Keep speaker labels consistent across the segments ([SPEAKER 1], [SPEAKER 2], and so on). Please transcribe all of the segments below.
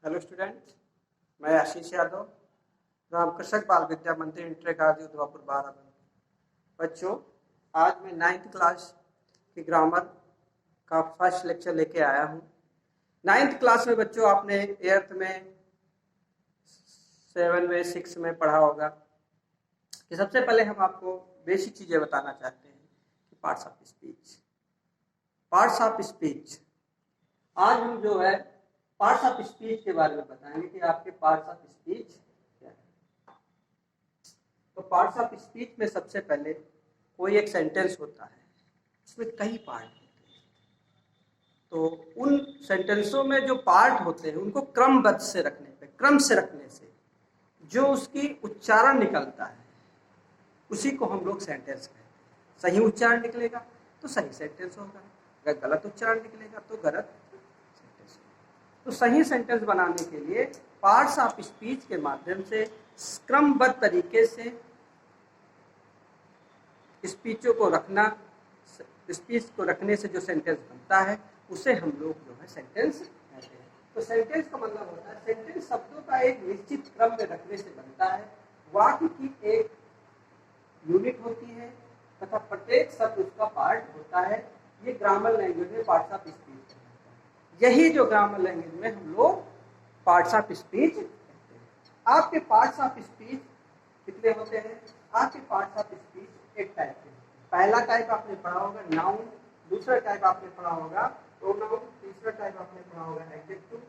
[SPEAKER 1] Hello students, मैं आशीष यादव, ग्राम कृषक बाल विद्या मंदिर इंटर गाजी उदवापुर बाराबंकी। बच्चों, आज मैं 9th क्लास की ग्रामर का फर्स्ट लेक्चर लेके आया हूँ। 9th क्लास में बच्चों आपने 8th में 7 में 6 में पढ़ा होगा कि सबसे पहले हम आपको बेसिक चीज़ें बताना चाहते हैं कि parts of speech. Parts of speech आज हम जो है पार्ट्स ऑफ स्पीच के बारे में बताएंगे कि आपके पार्ट्स ऑफ स्पीच क्या है। तो पार्ट्स ऑफ स्पीच में सबसे पहले कोई एक सेंटेंस होता है, उसमें कई पार्ट होते हैं। तो उन सेंटेंसों में जो पार्ट होते हैं उनको क्रमबद्ध से रखने पे, क्रम से रखने से जो उसकी उच्चारण निकलता है उसी को हम लोग सेंटेंस कहते हैं। सही उच्चारण निकलेगा तो सही सेंटेंस होगा, अगर गलत उच्चारण निकलेगा तो गलत। तो सही सेंटेंस बनाने के लिए पार्ट्स ऑफ स्पीच के माध्यम से क्रमबद्ध तरीके से स्पीचों को रखना, स्पीच को रखने से जो सेंटेंस बनता है उसे हम लोग जो है सेंटेंस कहते हैं। तो सेंटेंस का मतलब होता है सेंटेंस शब्दों का एक निश्चित क्रम में रखने से बनता है। वाक्य की एक यूनिट होती है तथा प्रत्येक शब्द उसका पार्ट होता है। ये ग्रामर लैंग्वेज में पार्ट्स ऑफ स्पीच। यही जो ग्रामर लैंग्वेज में हम लोग पार्ट्स ऑफ स्पीच कहते हैं। आपके पार्ट्स ऑफ स्पीच कितने होते हैं? आपके पार्ट्स ऑफ स्पीच एक टाइप के। पहला टाइप आपने पढ़ा होगा नाउन, दूसरा टाइप आपने पढ़ा होगा प्रोनाउन, तीसरा टाइप आपने पढ़ा होगा एडजेक्टिव,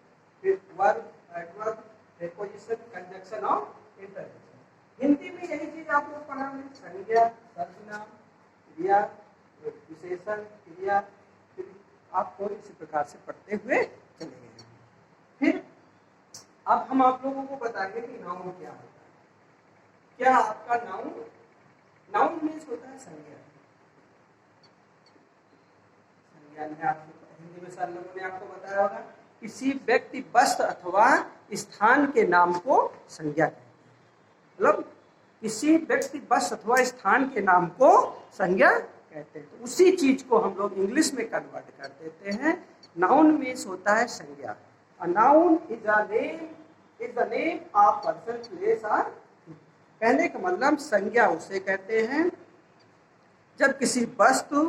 [SPEAKER 1] फिर वर्ब, एडवर्ब, प्रीपोजिशन, कंजंक्शन और इंटरजेक्शन। हिंदी में यही चीज आप लोग पढ़ा है, संज्ञा, सर्वनाम, क्रिया, विशेषण, क्रिया। आपको इसी प्रकार से पढ़ते हुए चले गए। फिर अब हम आप लोगों को बताएंगे कि नाउन क्या होता है। क्या आपका नाउन मीन्स होता है संज्ञा। संज्ञा में आपको हिंदी में सर लोगों ने आपको बताया होगा किसी व्यक्ति, वस्तु अथवा स्थान के नाम को संज्ञा कहते हैं। मतलब किसी व्यक्ति, वस्तु अथवा स्थान के नाम को संज्ञा कहते हैं। तो उसी चीज को हम लोग इंग्लिश में कन्वर्ट कर देते हैं। नाउन मीन्स होता है संज्ञा। A noun is the name of person, place और। कहने का मतलब संज्ञा उसे कहते हैं जब किसी वस्तु,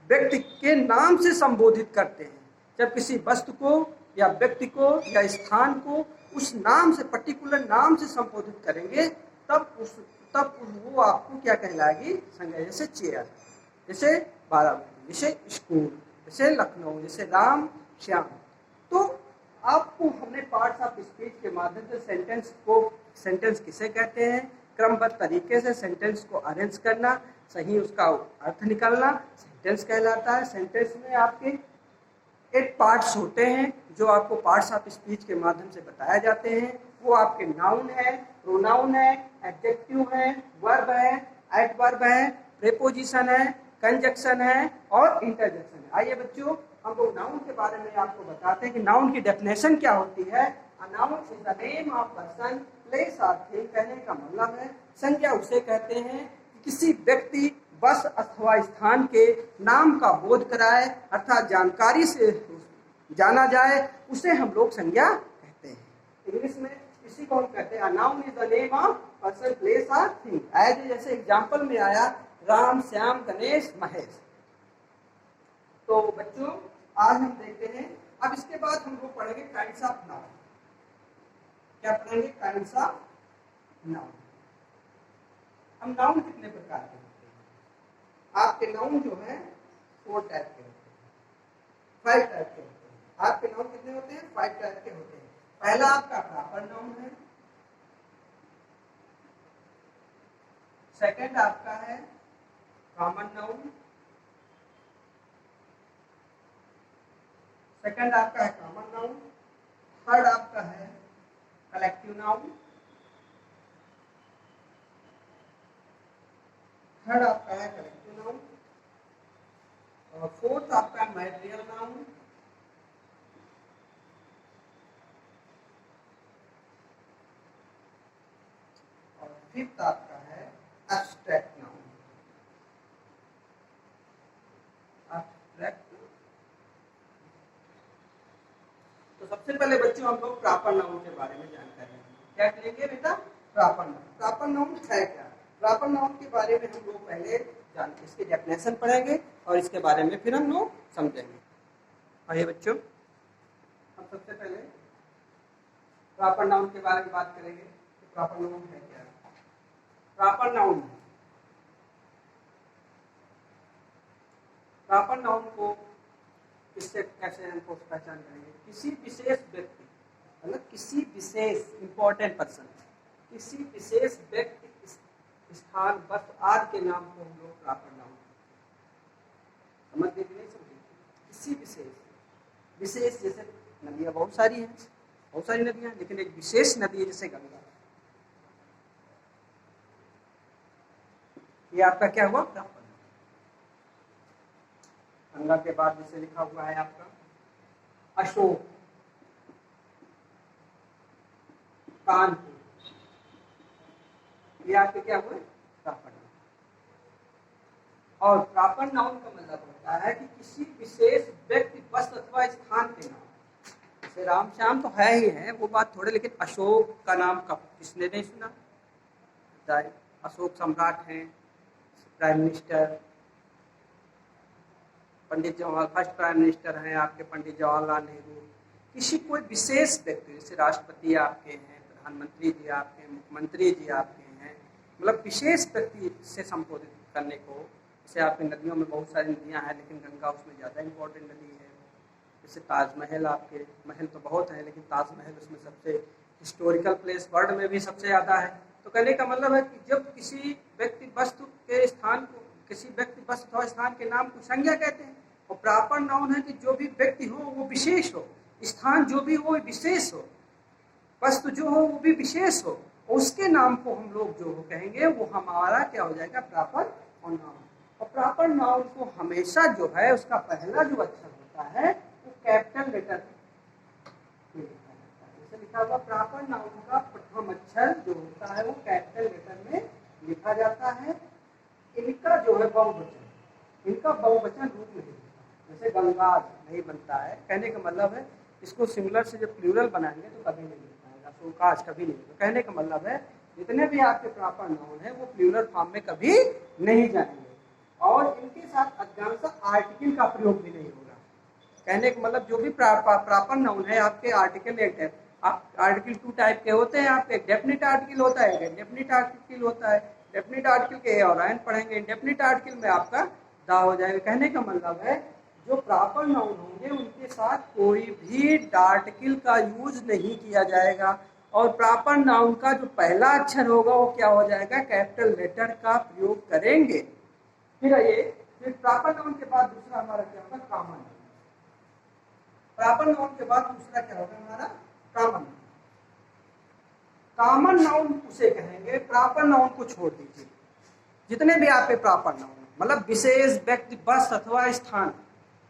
[SPEAKER 1] व्यक्ति के नाम से संबोधित करते हैं। जब किसी वस्तु को या व्यक्ति को या स्थान को उस नाम से, पर्टिकुलर नाम से संबोधित करेंगे तब वो आपको क्या कहलाएगी? संज्ञा। जैसे चेयर, जैसे बाराबंकी, जैसे स्कूल, जैसे लखनऊ, जैसे राम श्याम। तो आपको हमने पार्ट्स ऑफ स्पीच के माध्यम से सेंटेंस किसे कहते हैं, क्रमबद्ध तरीके से सेंटेंस को अरेंज करना, सही उसका अर्थ निकालना सेंटेंस कहलाता है। सेंटेंस में आपके 8 पार्ट्स होते हैं जो आपको पार्ट्स ऑफ स्पीच के माध्यम से बताए जाते हैं। वो आपके नाउन है, प्रोनाउन है, एडजेक्टिव है, वर्ब है, एडवर्ब है, प्रीपोजिशन है, कंजंक्शन है और इंटरजेक्शन है। आइए बच्चों, हम लोग नाउन के बारे में आपको बताते हैं कि नाउन की डेफिनेशन क्या होती है। A noun is the name of person, place और थिंग। कहने का मतलब है संज्ञा उसे कहते हैं किसी व्यक्ति, वस्तु अथवा स्थान के नाम का बोध कराए, अर्थात जानकारी से जाना जाए, उसे हम लोग संज्ञा कहते हैं। इंग्लिश में इसी को हम कहते हैं noun is the name of person, place और थिंग। एज जैसे एग्जांपल में आया राम, श्याम, गणेश, महेश। तो बच्चों आज हम देखते हैं। अब इसके बाद हम लोग पढ़ेंगे काइंड्स ऑफ नाउन। क्या पढ़ेंगे? Kinds of noun. हम नाउन कितने प्रकार के होते हैं? आपके नाउन जो है 4 टाइप के होते हैं, 5 टाइप के होते हैं। आपके नाउन कितने होते हैं? 5 टाइप के होते हैं। पहला आपका प्रॉपर नाउन है, सेकंड आपका है कॉमन नाउन, सेकंड आपका है कॉमन नाउन, थर्ड आपका है कलेक्टिव नाउन, थर्ड आपका है कलेक्टिव नाउन, और फोर्थ आपका मैटेरियल नाउन, और फिफ्थ आपका है एब्स्ट्रैक्ट नाउन। एब्स्ट्रैक्ट। तो सबसे पहले बच्चों हम लोग प्रॉपर नाउन के बारे में जानकारी लेंगे। क्या लेंगे बेटा? Proper noun. प्रॉपर नाउन है क्या? प्रॉपर नाउन के बारे में हम लोग पहले जानते, इसकी डेफिनेशन पढ़ेंगे और इसके बारे में फिर हम लोग समझेंगे। आइए बच्चों, हम सबसे पहले प्रॉपर नाउन के बारे में बात करेंगे। तो प्रॉपर नाउन है क्या? प्रॉपर नाउन, प्रॉपर नाउन को इससे कैसे हम पहचान करेंगे? किसी विशेष व्यक्ति, मतलब किसी विशेष इंपॉर्टेंट पर्सन, किसी विशेष व्यक्ति, स्थान, वस्तु आदि के नाम को हम लोग प्रॉपर नाउन समझ गए कि नहीं समझे? किसी विशेष, विशेष जैसे नदियाँ बहुत सारी हैं, बहुत सारी नदियाँ, लेकिन एक विशेष नदी है जैसे गंगा। ये आपका क्या हुआ? प्रॉपर। गंगा के बाद जैसे लिखा हुआ है आपका अशोक, कानपुर, ये आपके क्या हुए? Proper noun. और प्रॉपर नाउन का मतलब होता है कि किसी विशेष व्यक्ति, वस्तु अथवा स्थान के नाम। जैसे राम श्याम तो है ही है, वो बात थोड़े, लेकिन अशोक का नाम कब किसने नहीं सुना? अशोक सम्राट हैं, prime minister, Pandit Jawaharlal, first prime minister हैं आपके पंडित जवाहरलाल नेहरू। किसी कोई विशेष व्यक्ति, जैसे राष्ट्रपति आपके हैं, प्रधानमंत्री जी आपके, मुख्यमंत्री जी आपके हैं, मतलब विशेष व्यक्ति से संबोधित करने को। जैसे आपकी नदियों में बहुत सारी नदियां हैं, लेकिन गंगा उसमें ज़्यादा इम्पोर्टेंट नदी है। जैसे ताजमहल, आपके महल तो बहुत हैं, लेकिन ताजमहल उसमें सबसे हिस्टोरिकल प्लेस वर्ल्ड में भी सबसे ज़्यादा है। तो कहने का मतलब है कि जब किसी व्यक्ति वस्तु के स्थान को, किसी व्यक्ति वस्तु और स्थान के नाम को संज्ञा कहते हैं। और प्रॉपर नाउन है कि जो भी व्यक्ति हो वो विशेष हो, स्थान जो भी हो विशेष हो, वस्तु जो हो वो भी विशेष हो, उसके नाम को हम लोग जो हो कहेंगे वो हमारा क्या हो जाएगा? Proper noun. और प्रॉपर नाउन को हमेशा जो है उसका पहला जो अक्षर होता है वो कैपिटल लेटर में लिखा जाता है। जैसे लिखा हुआ प्रॉपर नाउन का प्रथम अक्षर जो होता है वो कैपिटल लेटर में लिखा जाता है। इनका जो है बहुवचन, इनका बहुवचन रूप नहीं बनता, जैसे गंगा नहीं बनता है। कहने का मतलब है इसको सिंगुलर से जब प्लूरल बनाएंगे तो कभी नहीं बन पाएगा, सोकाज कभी नहीं। तो कहने का मतलब है जितने भी आपके प्रॉपर नाउन है वो प्लूरल फॉर्म में कभी नहीं जाएंगे, और इनके साथ अधिकांशतः आर्टिकल का प्रयोग भी नहीं होगा। कहने का मतलब जो भी प्रॉपर नाउन है आपके आर्टिकल एक आर्टिकल 2 टाइप के होते हैं आपके। डेफिनिट आर्टिकल होता है, इंडेफिनिट आर्टिकल होता है। डेफिनिट आर्टिकल के और एन पढ़ेंगे, इंडेफिनिट आर्टिकल में आपका दा हो जाएगा। कहने का मतलब है जो प्रॉपर नाउन होंगे उनके साथ कोई भी आर्टिकल का यूज नहीं किया जाएगा, और प्रॉपर नाउन का जो पहला अक्षर होगा वो क्या हो जाएगा? कैपिटल लेटर का प्रयोग करेंगे। फिर फिर प्रॉपर नाउन के बाद दूसरा हमारा क्या होगा? Common noun. प्रॉपर नाउन के बाद दूसरा क्या होगा हमारा? Common noun. कॉमन नाउन उसे कहेंगे, प्रॉपर नाउन को छोड़ दीजिए, जितने भी आपके प्रॉपर नाउन मतलब विशेष व्यक्ति, वस्तु अथवा स्थान,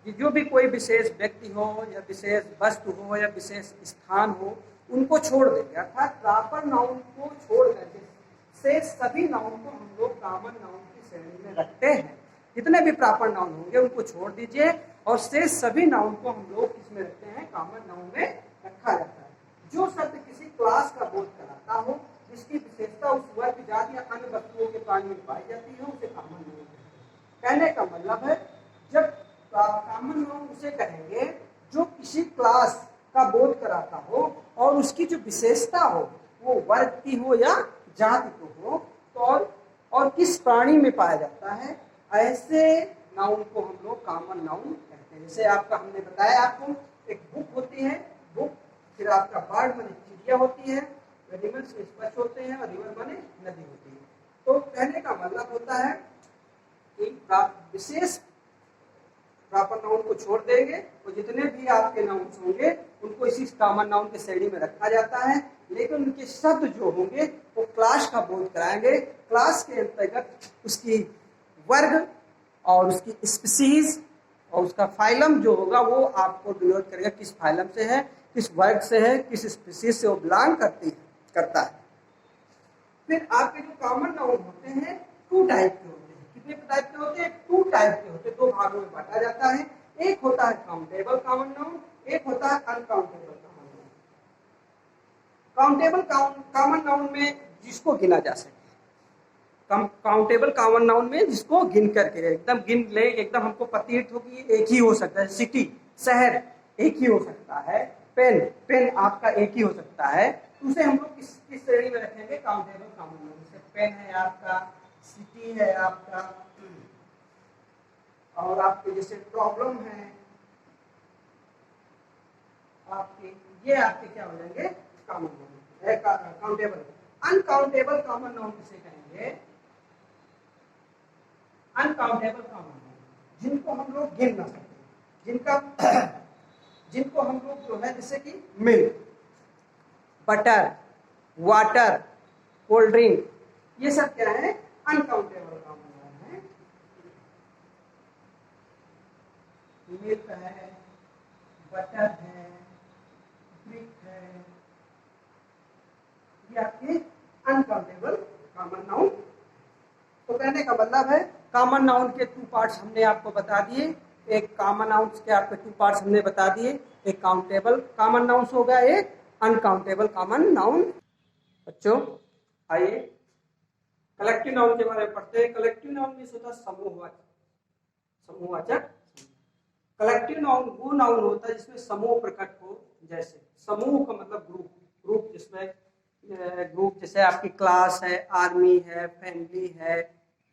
[SPEAKER 1] जो भी कोई विशेष व्यक्ति हो या विशेष वस्तु हो या विशेष स्थान हो, उनको छोड़ देंगे। अर्थात प्रॉपर नाउन को छोड़ करके से सभी नाउन को हम लोग कॉमन नाउन की श्रेणी में रखते हैं। जितने भी प्रॉपर नाउन होंगे उनको छोड़ दीजिए, और से सभी नाउन को हम लोग किसमें रखते हैं? कॉमन नाउन में रखा जाता है। जो शब्द किसी क्लास का बोध कराता हो, जिसकी विशेषता उस वर्ग, जाति या अन्य वस्तुओं के प्राणी में पाई जाती है, उसे कॉमन नाउन कहते हैं। कहने का मतलब है जब कॉमन नाउन उसे कहेंगे जो किसी क्लास का बोध कराता हो और उसकी जो विशेषता हो वो वर्ग की हो या जाति को हो, तो और किस प्राणी में पाया जाता है, ऐसे नाउन को हम लोग कॉमन नाउन कहते हैं। जैसे आपका हमने बताया आपको एक बुक होती है, बुक, फिर आपका बर्ड माने चिड़िया होती है, एनिमल्स स्पष्ट होते हैं, और रिवर माने नदी होती है। तो कहने का मतलब होता है कि विशेष प्रॉपर नाउन को छोड़ देंगे, और जितने भी आपके नाउन्स होंगे उनको इसी कॉमन नाउन के श्रेणी में रखा जाता है। लेकिन उनके शब्द जो होंगे वो क्लास का बोध कराएंगे। क्लास के अंतर्गत उसकी वर्ग और उसकी स्पीसीज और उसका फाइलम जो होगा वो आपको डिनोट करेगा किस फाइलम से है, किस वर्ग से है, किस स्पीसीज से वो बिलोंग करता है। फिर आपके जो कॉमन नाउन होते हैं 2 टाइप के होते हैं। कितने टाइप के होते हैं? 2 टाइप के होते हैं। 2 भागों में बांटा जाता है। एक होता है काउंटेबल कॉमन नाउन, एक होता है uncountable common noun. Countable common noun में जिसको गिना जा सके, काउंटेबल कॉमन नाउन में जिसको गिन करके एकदम गिन ले, एकदम हमको प्रतीत हो कि एक ही हो सकता है, सिटी शहर एक ही हो सकता है, पेन आपका एक ही हो सकता है, तो उसे हम लोग किस श्रेणी में रखेंगे, काउंटेबल कॉमन नाउन। जैसे पेन है आपका, सिटी है आपका, और आपके जैसे प्रॉब्लम है आपके, ये आपके क्या हो जाएंगे, common noun, countable. Uncountable common noun किसे कहेंगे, अनकाउंटेबल कॉमन नाउन जिनको हम लोग गिन ना सकते, जिनको हम लोग जो है जैसे कि milk, butter, water, cold drink, ये सब क्या है, अनकाउंटेबल कॉमन नाउन है। मिल्क है, बटर है, ब्रिक है, ये आपके अनकाउंटेबल कॉमन नाउन। तो कहने का मतलब है कॉमन नाउन के 2 पार्ट्स हमने आपको बता दिए, एक कॉमन नाउन्स के आपके 2 पार्ट्स हमने बता दिए, एक काउंटेबल कॉमन नाउन्स हो गया, एक अनकाउंटेबल कॉमन नाउन। बच्चों आइए कलेक्टिव नाउन के बारे में पढ़ते हैं। कलेक्टिव नाउन में होता है समूहवाचक। कलेक्टिव नाउन वो नाउन होता है जिसमें समूह प्रकट हो, जैसे समूह का मतलब ग्रुप जिसमें ग्रुप जैसे आपकी क्लास है, आर्मी है, फैमिली है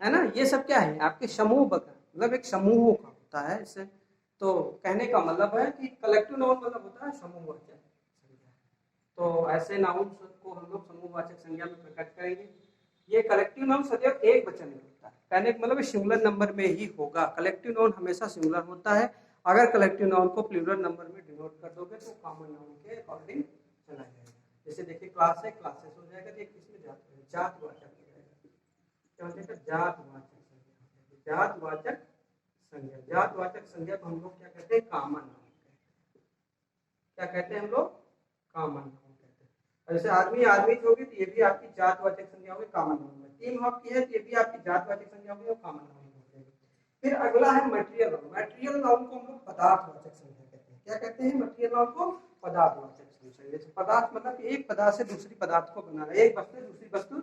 [SPEAKER 1] ना, ये सब क्या है आपके समूह मतलब एक समूह का होता है इससे। तो कहने का मतलब है कि कलेक्टिव नाउन मतलब होता है समूहवाचक संज्ञा। तो ऐसे नाउन को हम लोग समूहवाचक संज्ञा में प्रकट करेंगे। ये कलेक्टिव नाउन सदैव एक वचन में होता है, कहने का मतलब सिंगुलर नंबर में ही होगा। कलेक्टिव नाउन हमेशा सिंगुलर होता है। अगर कलेक्टिव नाउन को प्लूरल नंबर में डिनोट कर दोगे तो कॉमन नाउन के अकॉर्डिंग चला जाएगा। जैसे देखिए क्लास है, क्लासेस हो जाएगा, तो किसमें जातवाचक हो जाएगा, क्या हो जाएगा, जातवाचक संज्ञा। जातवाचक संज्ञा को हम लोग क्या कहते हैं, कॉमन नाउन कहते हैं। क्या कहते हैं हम लोग, कॉमन नाउन कहते हैं। जैसे आदमी होगी तो ये भी आपकी जातवाचक संज्ञा होगी, कॉमन नाउन में। टीम आपकी है तो ये भी आपकी जातवाचक संज्ञा होगी और कॉमन नाउन हो जाएगी। फिर अगला है मटेरियल नाउन। मटेरियल नाउन को हम लोग पदार्थवाचक संज्ञा कहते हैं। क्या कहते हैं, मटेरियल नाउन को पदार्थवाचक संज्ञा। जैसे पदार्थ मतलब एक पदार्थ से दूसरी पदार्थ को बनाना, एक वस्तु से दूसरी वस्तु,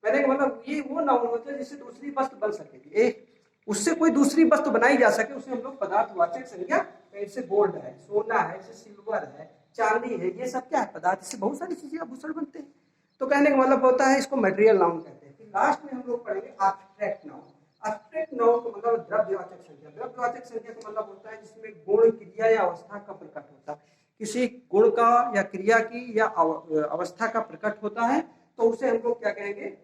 [SPEAKER 1] मैंने मतलब ये वो नाउन होता है जिससे दूसरी वस्तु बन सकेगी, एक उससे कोई दूसरी वस्तु बनाई जा सके, उसे हम लोग पदार्थवाचक संज्ञा। जैसे गोल्ड है, सोना है, जैसे सिल्वर है, चांदी है, ये सब क्या है, पदार्थ से बहुत सारी चीजें आभूषण बनते हैं। तो कहने का मतलब होता है इसको मटेरियल नाउन कहते हैं। फिर लास्ट में हम लोग पढ़ेंगे एब्स्ट्रैक्ट नाउन। एब्स्ट्रैक्ट नाउन का मतलब द्रव्यवाचक संज्ञा। द्रव्यवाचक संज्ञा का मतलब होता है जिसमें गुण, क्रिया या अवस्था का प्रकट होता है, किसी गुण का या क्रिया की या अवस्था का प्रकट होता है, तो उसे हम लोग क्या कहेंगे,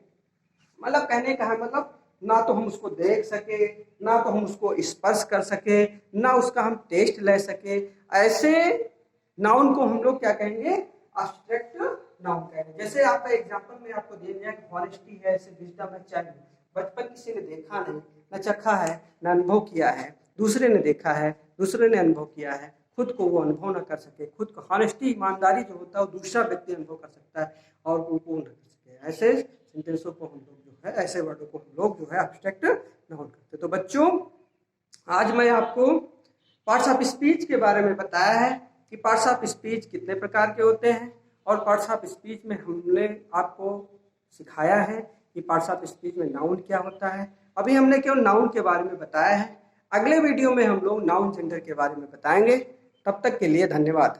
[SPEAKER 1] मतलब कहने का है मतलब ना तो हम उसको देख सके, ना तो हम उसको स्पर्श कर सके, ना उसका हम टेस्ट ले सके, ऐसे नाउन को हम लोग क्या कहेंगे, एब्स्ट्रैक्ट नाउन कहेंगे। जैसे आपका एग्जांपल में आपको दिया गया कि हॉनेस्टी है, ऐसे विजडम है, चाहिए। बचपन किसी ने देखा नहीं, न चखा है, न अनुभव किया है, दूसरे ने देखा है, दूसरे ने अनुभव किया है, खुद को वो अनुभव न कर सके, खुद को हॉनेस्टी ईमानदारी जो होता है वो दूसरा व्यक्ति अनुभव कर सकता है और वो न कर सके, ऐसे सेंटेंसों को हम लोग जो है, ऐसे वर्डों को हम लोग जो है एब्स्ट्रैक्ट नाउन करते हैं। तो बच्चों आज मैं आपको पार्ट्स ऑफ स्पीच के बारे में बताया है कि पार्ट्स ऑफ स्पीच कितने प्रकार के होते हैं, और पार्ट्स ऑफ स्पीच में हमने आपको सिखाया है कि पार्ट्स ऑफ स्पीच में नाउन क्या होता है। अभी हमने केवल नाउन के बारे में बताया है, अगले वीडियो में हम लोग नाउन जेंडर के बारे में बताएंगे। तब तक के लिए धन्यवाद।